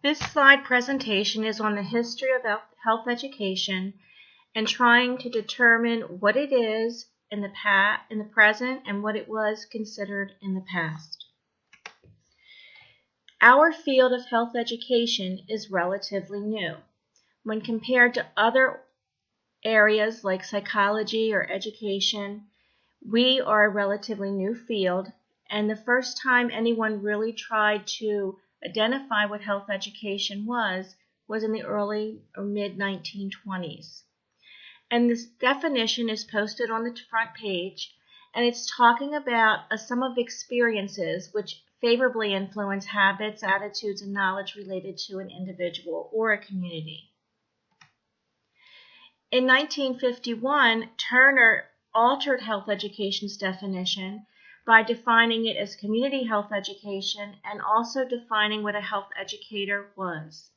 This slide presentation is on the history of health education and trying to determine what it is in the present and what it was considered in the past. Our field of health education is relatively new. When compared to other areas like psychology or education, we are a relatively new field, and the first time anyone really tried to identify what health education was in the early or mid-1920s. And this definition is posted on the front page, and it's talking about a sum of experiences which favorably influence habits, attitudes, and knowledge related to an individual or a community. In 1951, Turner altered health education's definition by defining it as community health education and also defining what a health educator was.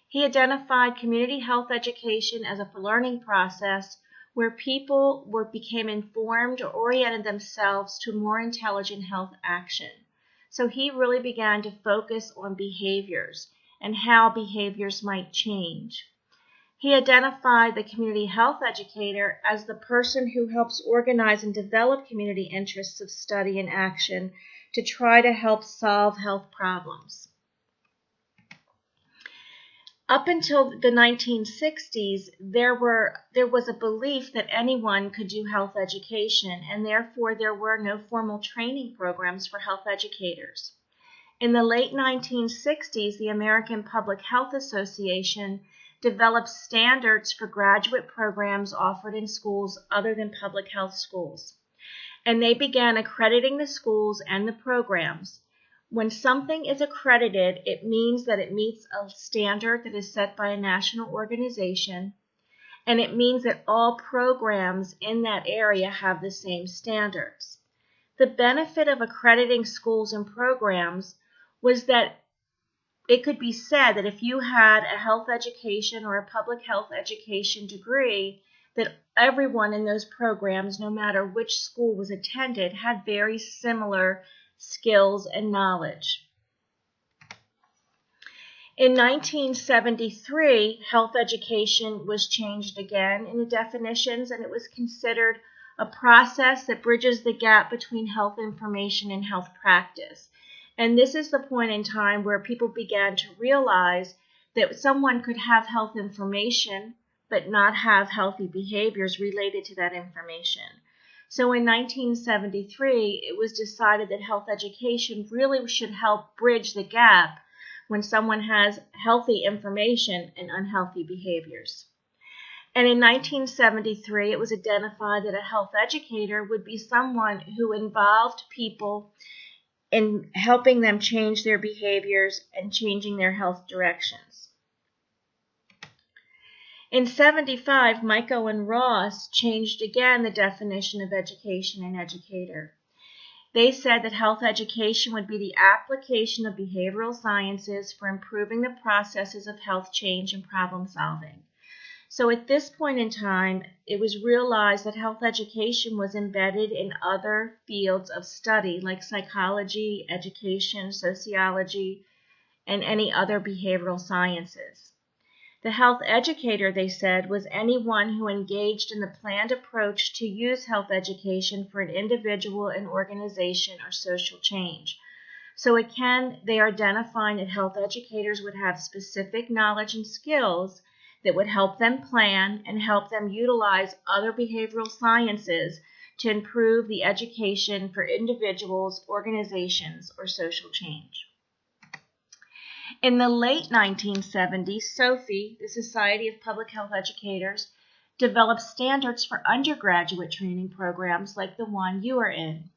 He identified community health education as a learning process where people became informed or oriented themselves to more intelligent health action. So he really began to focus on behaviors and how behaviors might change. He identified the community health educator as the person who helps organize and develop community interests of study and action to try to help solve health problems. Up until the 1960s, there was a belief that anyone could do health education, and therefore there were no formal training programs for health educators. In the late 1960s, the American Public Health Association developed standards for graduate programs offered in schools other than public health schools, and they began accrediting the schools and the programs. When something is accredited, it means that it meets a standard that is set by a national organization, and it means that all programs in that area have the same standards. The benefit of accrediting schools and programs was that it could be said that if you had a health education or a public health education degree, that everyone in those programs, no matter which school was attended, had very similar skills and knowledge. In 1973, health education was changed again in the definitions, and it was considered a process that bridges the gap between health information and health practice. And this is the point in time where people began to realize that someone could have health information but not have healthy behaviors related to that information. So in 1973, it was decided that health education really should help bridge the gap when someone has healthy information and unhealthy behaviors. And in 1973, it was identified that a health educator would be someone who involved people in helping them change their behaviors and changing their health directions. In 75, Miko and Ross changed again the definition of education and educator. They said that health education would be the application of behavioral sciences for improving the processes of health change and problem solving. So at this point in time, it was realized that health education was embedded in other fields of study like psychology, education, sociology, and any other behavioral sciences. The health educator, they said, was anyone who engaged in the planned approach to use health education for an individual, an organization, or social change. So again, they are identifying that health educators would have specific knowledge and skills that would help them plan and help them utilize other behavioral sciences to improve the education for individuals, organizations, or social change. In the late 1970s, SOPHE, the Society of Public Health Educators, developed standards for undergraduate training programs like the one you are in,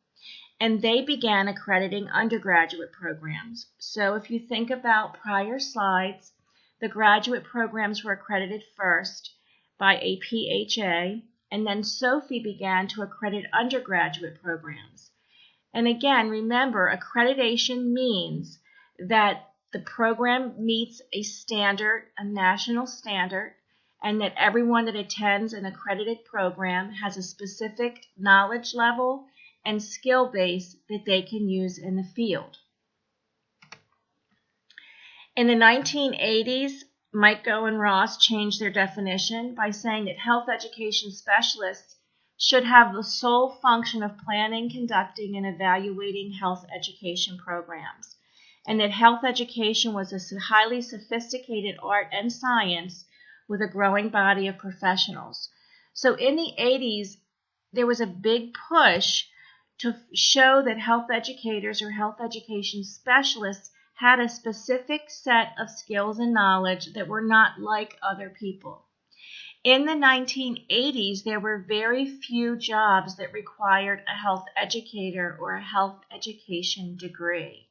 and they began accrediting undergraduate programs. So if you think about prior slides, the graduate programs were accredited first by APHA, and then SOPHE began to accredit undergraduate programs. And again, remember, accreditation means that the program meets a standard, a national standard, and that everyone that attends an accredited program has a specific knowledge level and skill base that they can use in the field. In the 1980s, Mico and Ross changed their definition by saying that health education specialists should have the sole function of planning, conducting, and evaluating health education programs, and that health education was a highly sophisticated art and science with a growing body of professionals. So in the 80s, there was a big push to show that health educators or health education specialists had a specific set of skills and knowledge that were not like other people. In the 1980s, there were very few jobs that required a health educator or a health education degree.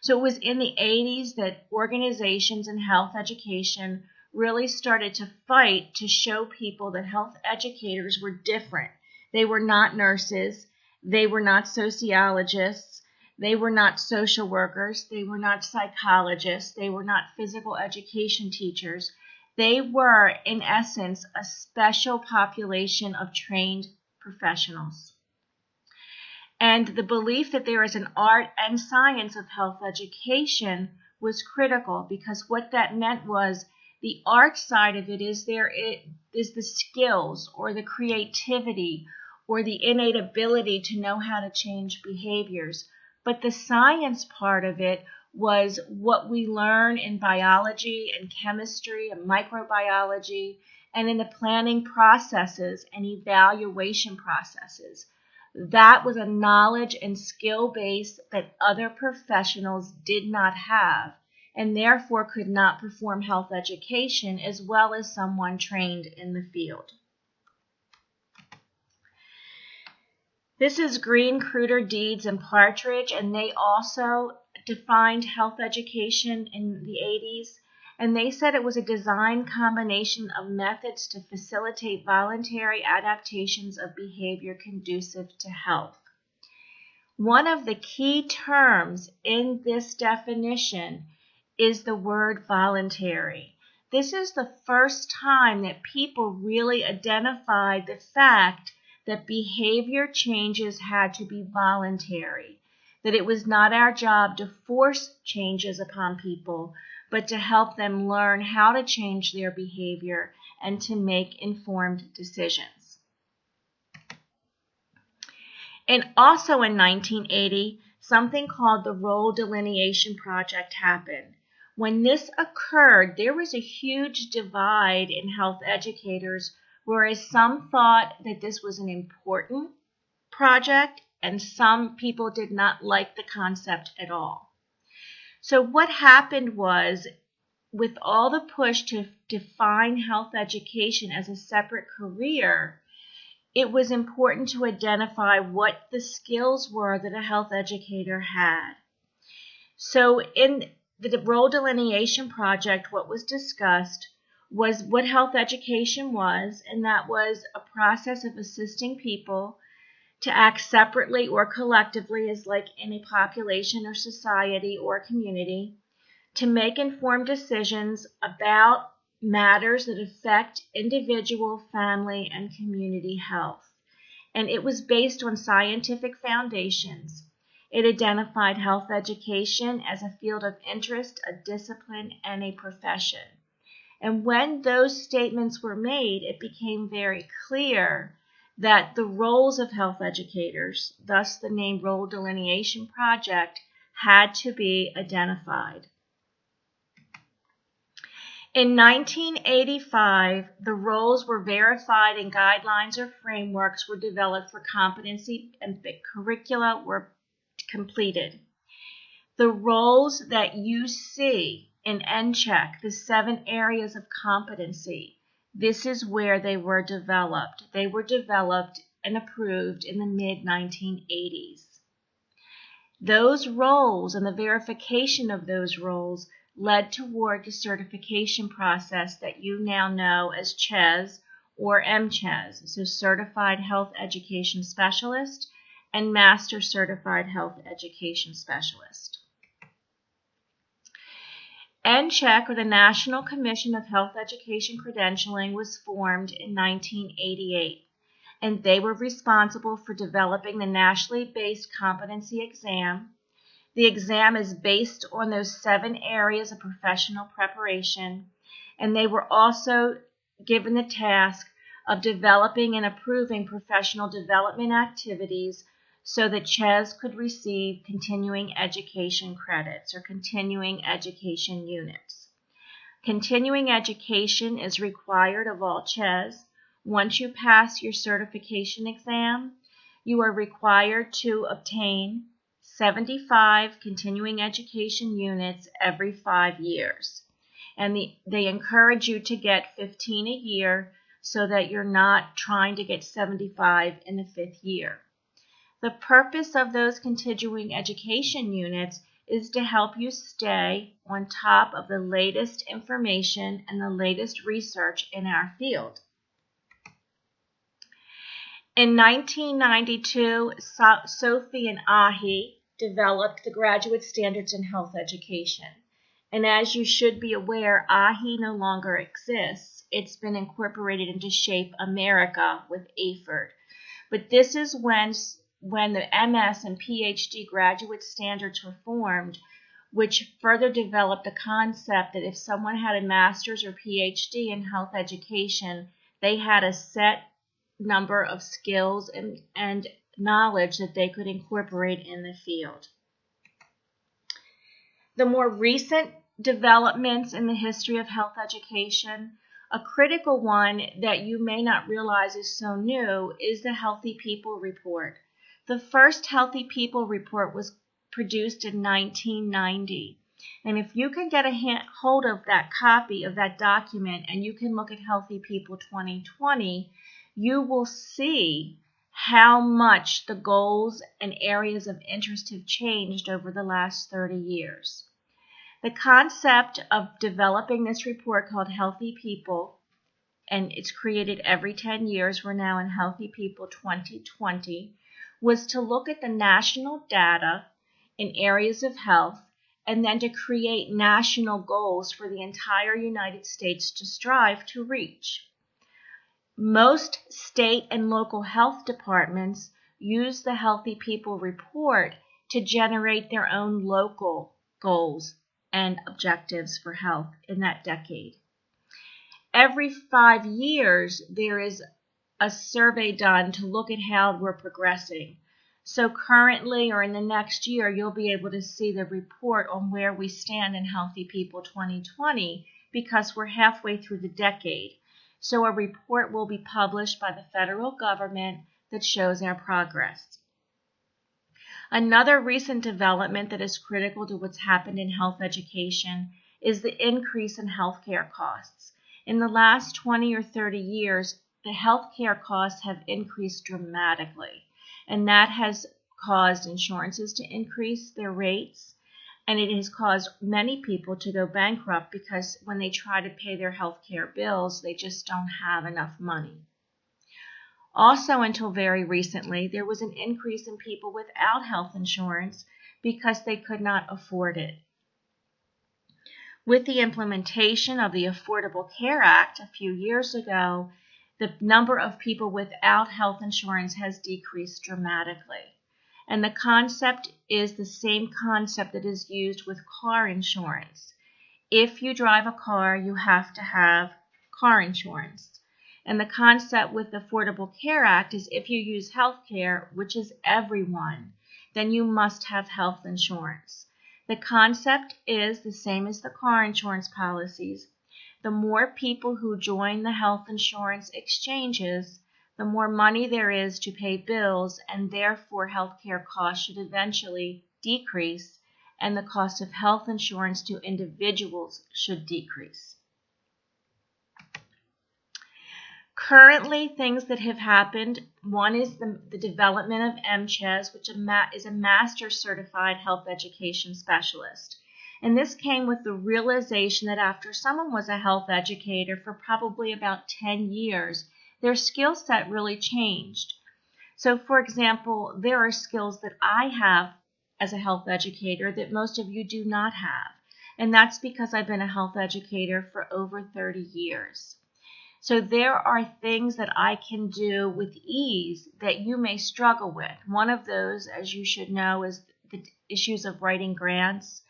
So it was in the 80s that organizations in health education really started to fight to show people that health educators were different. They were not nurses. They were not sociologists. They were not social workers. They were not psychologists. They were not physical education teachers. They were, in essence, a special population of trained professionals. And the belief that there is an art and science of health education was critical, because what that meant was the art side of it is the skills or the creativity or the innate ability to know how to change behaviors. But the science part of it was what we learn in biology and chemistry and microbiology and in the planning processes and evaluation processes. That was a knowledge and skill base that other professionals did not have, and therefore could not perform health education as well as someone trained in the field. This is Green, Kruder, Deeds, and Partridge, and they also defined health education in the 80s, and they said it was a design combination of methods to facilitate voluntary adaptations of behavior conducive to health. One of the key terms in this definition is the word voluntary. This is the first time that people really identified the fact that behavior changes had to be voluntary, that it was not our job to force changes upon people, but to help them learn how to change their behavior and to make informed decisions. And also in 1980, something called the Role Delineation Project happened. When this occurred, there was a huge divide in health educators, whereas some thought that this was an important project and some people did not like the concept at all. So what happened was, with all the push to define health education as a separate career, it was important to identify what the skills were that a health educator had. So in the Role Delineation Project, what was discussed was what health education was, and that was a process of assisting people to act separately or collectively, as like in a population or society or community, to make informed decisions about matters that affect individual, family, and community health. And it was based on scientific foundations. It identified health education as a field of interest, a discipline, and a profession. And when those statements were made, it became very clear that the roles of health educators, thus the name Role Delineation Project, had to be identified. In 1985, the roles were verified and guidelines or frameworks were developed for competency, and the curricula were completed. The roles that you see in NCHEC, the 7 areas of competency, this is where they were developed. They were developed and approved in the mid-1980s. Those roles and the verification of those roles led toward the certification process that you now know as CHES or MCHES, so Certified Health Education Specialist and Master Certified Health Education Specialist. NCHEC, or the National Commission of Health Education Credentialing, was formed in 1988, and they were responsible for developing the nationally based competency exam, The exam is based on those 7 areas of professional preparation, and they were also given the task of developing and approving professional development activities so that CHES could receive continuing education credits or continuing education units. Continuing education is required of all CHES. Once you pass your certification exam, you are required to obtain 75 continuing education units every 5 years. And they encourage you to get 15 a year so that you're not trying to get 75 in the 5th year. The purpose of those continuing education units is to help you stay on top of the latest information and the latest research in our field. In 1992, Sophie and Ahi developed the Graduate Standards in Health Education. And as you should be aware, AHI no longer exists. It's been incorporated into Shape America with AFERD. But this is when the MS and PhD graduate standards were formed, which further developed the concept that if someone had a master's or PhD in health education, they had a set number of skills and knowledge that they could incorporate in the field. The more recent developments in the history of health education, a critical one that you may not realize is so new is the Healthy People Report. The first Healthy People Report was produced in 1990. And if you can get a hold of that copy of that document and you can look at Healthy People 2020, you will see how much the goals and areas of interest have changed over the last 30 years. The concept of developing this report called Healthy People, and it's created every 10 years, we're now in Healthy People 2020, was to look at the national data in areas of health and then to create national goals for the entire United States to strive to reach. Most state and local health departments use the Healthy People Report to generate their own local goals and objectives for health in that decade. Every 5 years, there is a survey done to look at how we're progressing. So currently or in the next year, you'll be able to see the report on where we stand in Healthy People 2020 because we're halfway through the decade. So a report will be published by the federal government that shows our progress. Another recent development that is critical to what's happened in health education is the increase in healthcare costs. In the last 20 or 30 years, the healthcare costs have increased dramatically, and that has caused insurances to increase their rates, and it has caused many people to go bankrupt because when they try to pay their healthcare bills, they just don't have enough money. Also, until very recently, there was an increase in people without health insurance because they could not afford it. With the implementation of the Affordable Care Act a few years ago, the number of people without health insurance has decreased dramatically. And the concept is the same concept that is used with car insurance. If you drive a car, you have to have car insurance. And the concept with the Affordable Care Act is if you use health care, which is everyone, then you must have health insurance. The concept is the same as the car insurance policies. The more people who join the health insurance exchanges, the more money there is to pay bills, and therefore healthcare costs should eventually decrease, and the cost of health insurance to individuals should decrease. Currently, things that have happened, one is the development of MCHES, which is a Master Certified Health Education Specialist. And this came with the realization that after someone was a health educator for probably about 10 years, their skill set really changed. So, for example, there are skills that I have as a health educator that most of you do not have. And that's because I've been a health educator for over 30 years. So there are things that I can do with ease that you may struggle with. One of those, as you should know, is the issues of writing grants,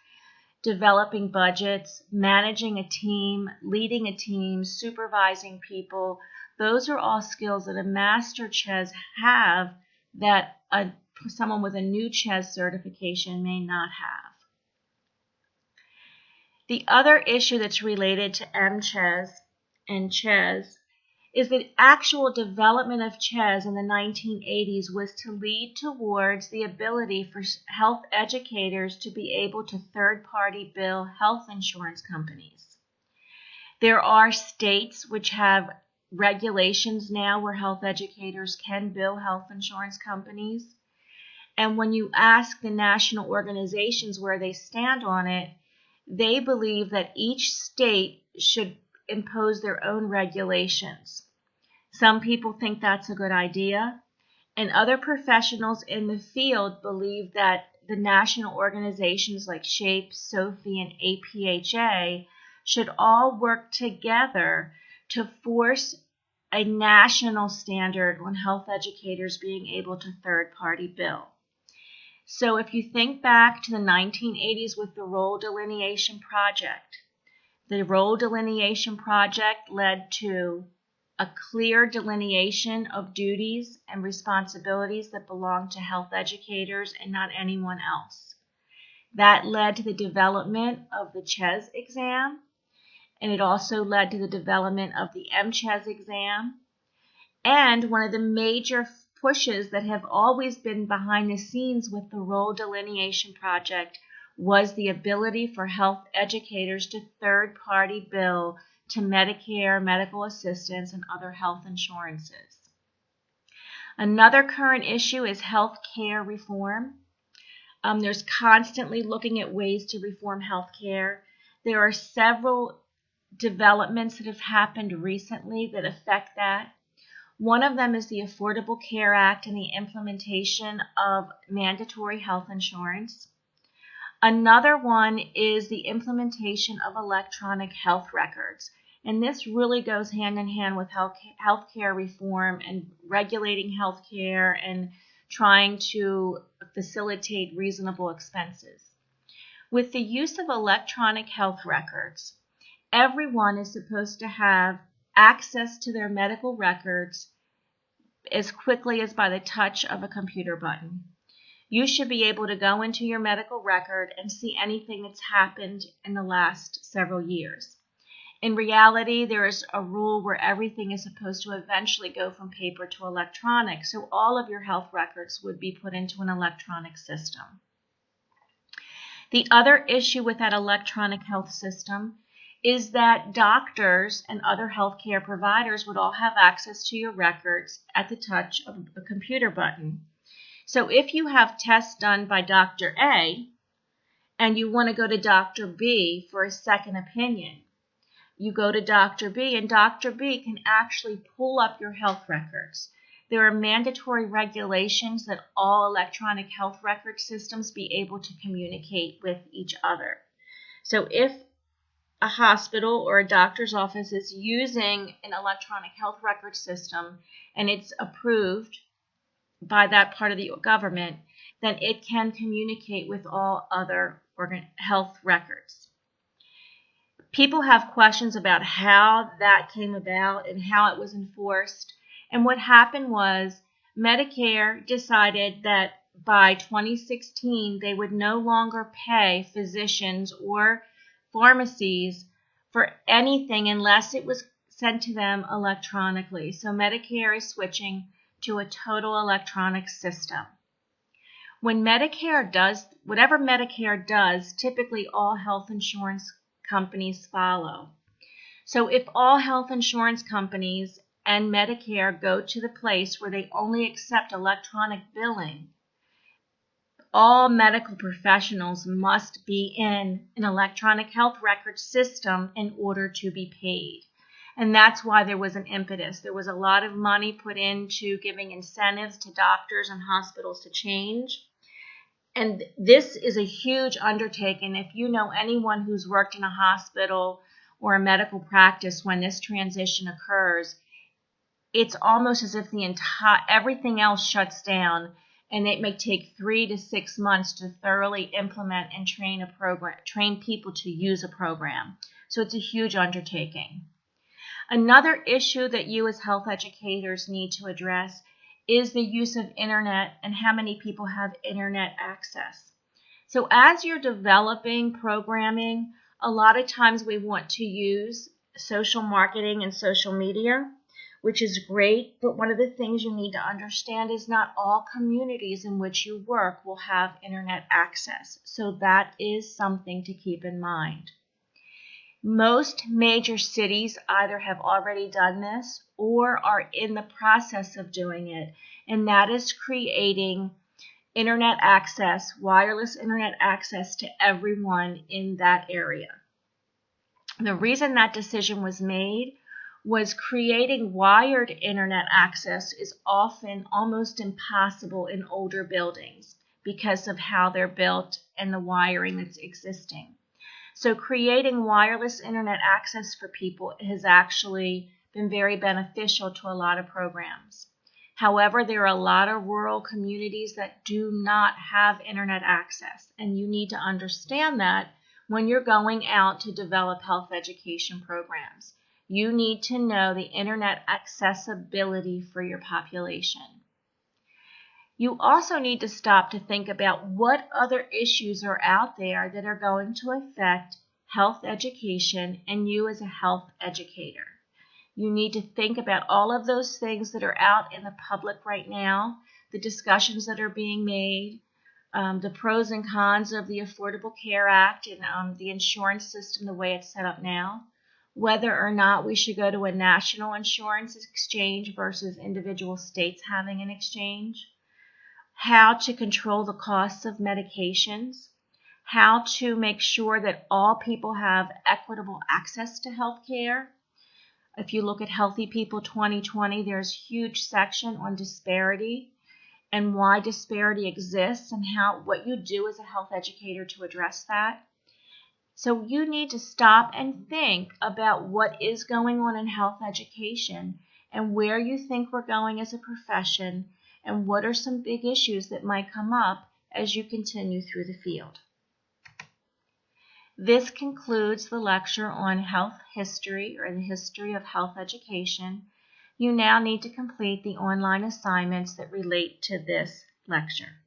developing budgets, managing a team, leading a team, supervising people. Those are all skills that a master CHES have that someone with a new CHES certification may not have. The other issue that's related to MCHES and CHES is the actual development of CHES in the 1980s was to lead towards the ability for health educators to be able to third-party bill health insurance companies. There are states which have regulations now where health educators can bill health insurance companies. And when you ask the national organizations where they stand on it, they believe that each state should impose their own regulations. Some people think that's a good idea, and other professionals in the field believe that the national organizations like SHAPE, SOFI, and APHA should all work together to force a national standard on health educators being able to third-party bill. So if you think back to the 1980s with the Role Delineation Project, the Role Delineation Project led to a clear delineation of duties and responsibilities that belong to health educators and not anyone else. That led to the development of the CHES exam, and it also led to the development of the MCHES exam. And one of the major pushes that have always been behind the scenes with the Role Delineation Project was the ability for health educators to third-party bill to Medicare, medical assistance, and other health insurances. Another current issue is health care reform. There's constantly looking at ways to reform health care. There are several developments that have happened recently that affect that. One of them is the Affordable Care Act and the implementation of mandatory health insurance. Another one is the implementation of electronic health records. And this really goes hand in hand with healthcare reform and regulating healthcare and trying to facilitate reasonable expenses. With the use of electronic health records, everyone is supposed to have access to their medical records as quickly as by the touch of a computer button. You should be able to go into your medical record and see anything that's happened in the last several years. In reality, there is a rule where everything is supposed to eventually go from paper to electronic, so all of your health records would be put into an electronic system. The other issue with that electronic health system is that doctors and other healthcare providers would all have access to your records at the touch of a computer button. So if you have tests done by Dr. A and you want to go to Dr. B for a second opinion, you go to Dr. B and Dr. B can actually pull up your health records. There are mandatory regulations that all electronic health record systems be able to communicate with each other. So if a hospital or a doctor's office is using an electronic health record system and it's approved by that part of the government, then it can communicate with all other health records. People have questions about how that came about and how it was enforced. And what happened was Medicare decided that by 2016, they would no longer pay physicians or pharmacies for anything unless it was sent to them electronically. So Medicare is switching to a total electronic system. When Medicare does, whatever Medicare does, typically all health insurance companies follow. So if all health insurance companies and Medicare go to the place where they only accept electronic billing, all medical professionals must be in an electronic health record system in order to be paid. And that's why there was an impetus. There was a lot of money put into giving incentives to doctors and hospitals to change. And this is a huge undertaking. If you know anyone who's worked in a hospital or a medical practice when this transition occurs, it's almost as if everything else shuts down and it may take 3 to 6 months to thoroughly implement and train people to use a program. So it's a huge undertaking. Another issue that you as health educators need to address is the use of internet and how many people have internet access. So as you're developing programming, a lot of times we want to use social marketing and social media, which is great, but one of the things you need to understand is not all communities in which you work will have internet access. So that is something to keep in mind. Most major cities either have already done this or are in the process of doing it, and that is creating internet access, wireless internet access to everyone in that area. The reason that decision was made was creating wired internet access is often almost impossible in older buildings because of how they're built and the wiring that's existing. So creating wireless internet access for people has actually been very beneficial to a lot of programs. However, there are a lot of rural communities that do not have internet access, and you need to understand that when you're going out to develop health education programs. You need to know the internet accessibility for your population. You also need to stop to think about what other issues are out there that are going to affect health education and you as a health educator. You need to think about all of those things that are out in the public right now, the discussions that are being made, the pros and cons of the Affordable Care Act and the insurance system the way it's set up now, whether or not we should go to a national insurance exchange versus individual states having an exchange, how to control the costs of medications, how to make sure that all people have equitable access to health care. If you look at Healthy People 2020, there's a huge section on disparity and why disparity exists and what you do as a health educator to address that. So you need to stop and think about what is going on in health education and where you think we're going as a profession and what are some big issues that might come up as you continue through the field. This concludes the lecture on health history or the history of health education. You now need to complete the online assignments that relate to this lecture.